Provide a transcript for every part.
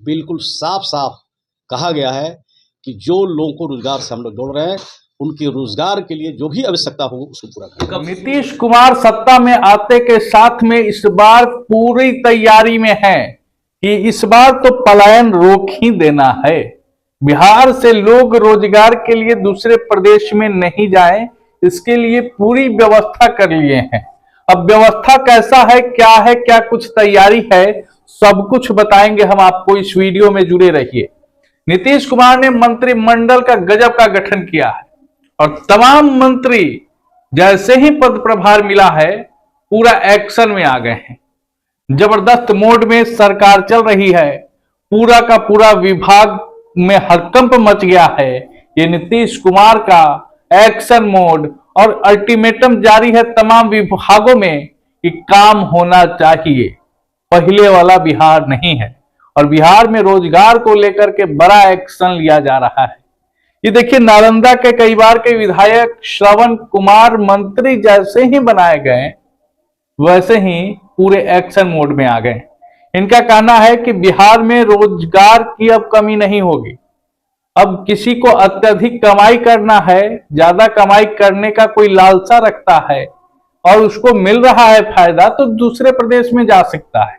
बिल्कुल साफ साफ कहा गया है कि जो लोगों को रोजगार से हम लोग जोड़ रहे हैं उनके रोजगार के लिए जो भी आवश्यकता हो उसको पूरा करें। नीतीश कुमार सत्ता में आते के साथ में इस बार पूरी तैयारी में है कि इस बार तो पलायन रोक ही देना है। बिहार से लोग रोजगार के लिए दूसरे प्रदेश में नहीं जाएं, इसके लिए पूरी व्यवस्था कर लिए हैं। अब व्यवस्था कैसा है, क्या कुछ तैयारी है, सब कुछ बताएंगे हम आपको। इस वीडियो में जुड़े रहिए। नीतीश कुमार ने मंत्रिमंडल का गजब का गठन किया है और तमाम मंत्री जैसे ही पद प्रभार मिला है पूरा एक्शन में आ गए हैं। जबरदस्त मोड में सरकार चल रही है, पूरा का पूरा विभाग में हड़कंप मच गया है। ये नीतीश कुमार का एक्शन मोड और अल्टीमेटम जारी है तमाम विभागों में कि काम होना चाहिए। पहले वाला बिहार नहीं है और बिहार में रोजगार को लेकर के बड़ा एक्शन लिया जा रहा है। ये देखिए, नालंदा के कई बार के विधायक श्रवण कुमार मंत्री जैसे ही बनाए गए वैसे ही पूरे एक्शन मोड में आ गए। इनका कहना है कि बिहार में रोजगार की अब कमी नहीं होगी। अब किसी को अत्यधिक कमाई करना है, ज्यादा कमाई करने का कोई लालसा रखता है और उसको मिल रहा है फायदा, तो दूसरे प्रदेश में जा सकता है।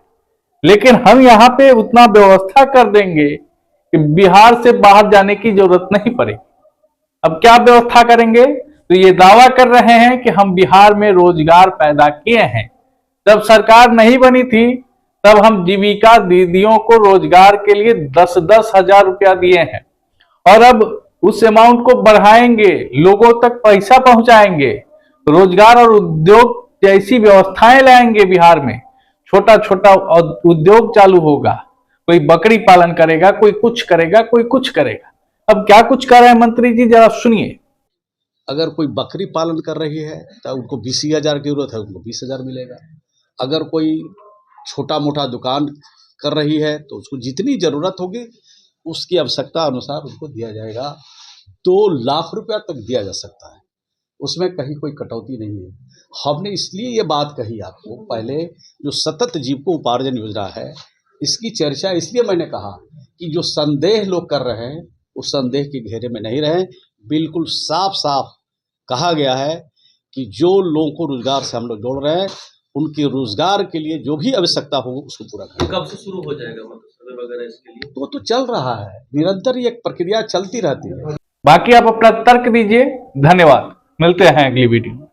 लेकिन हम यहाँ पे उतना व्यवस्था कर देंगे कि बिहार से बाहर जाने की जरूरत नहीं पड़ेगी। अब क्या व्यवस्था करेंगे? तो ये दावा कर रहे हैं कि हम बिहार में रोजगार पैदा किए हैं। जब सरकार नहीं बनी थी तब हम जीविका दीदियों को रोजगार के लिए 10-10 हजार रुपया दिए हैं और अब उस अमाउंट को बढ़ाएंगे, लोगों तक पैसा पहुंचाएंगे, रोजगार और उद्योग जैसी व्यवस्थाएं लाएंगे। बिहार में छोटा छोटा उद्योग चालू होगा, कोई बकरी पालन करेगा, कोई कुछ करेगा, कोई कुछ करेगा। अब क्या कुछ कर रहे हैं मंत्री जी, जरा सुनिए। अगर कोई बकरी पालन कर रही है तो उनको 20,000 की जरूरत है, उनको 20,000 मिलेगा। अगर कोई छोटा मोटा दुकान कर रही है तो उसको जितनी जरूरत होगी उसकी आवश्यकता अनुसार उसको दिया जाएगा। 2 लाख रुपया तक दिया जा सकता है, उसमें कहीं कोई कटौती नहीं है। हमने इसलिए ये बात कही आपको पहले, जो सतत जीविकोपार्जन योजना है इसकी चर्चा इसलिए मैंने कहा कि जो संदेह लोग कर रहे हैं उस संदेह के घेरे में नहीं रहे। बिल्कुल साफ साफ कहा गया है कि जो लोगों को रोजगार से हम लोग जोड़ रहे हैं उनके रोजगार के लिए जो भी आवश्यकता हो उसको पूरा करें। कब से शुरू हो जाएगा मतलब सर्वे वगैरह इसके लिए? तो चल रहा है, निरंतर ये प्रक्रिया चलती रहती है। बाकी आप अपना तर्क दीजिए। धन्यवाद, मिलते हैं अगली वीडियो में।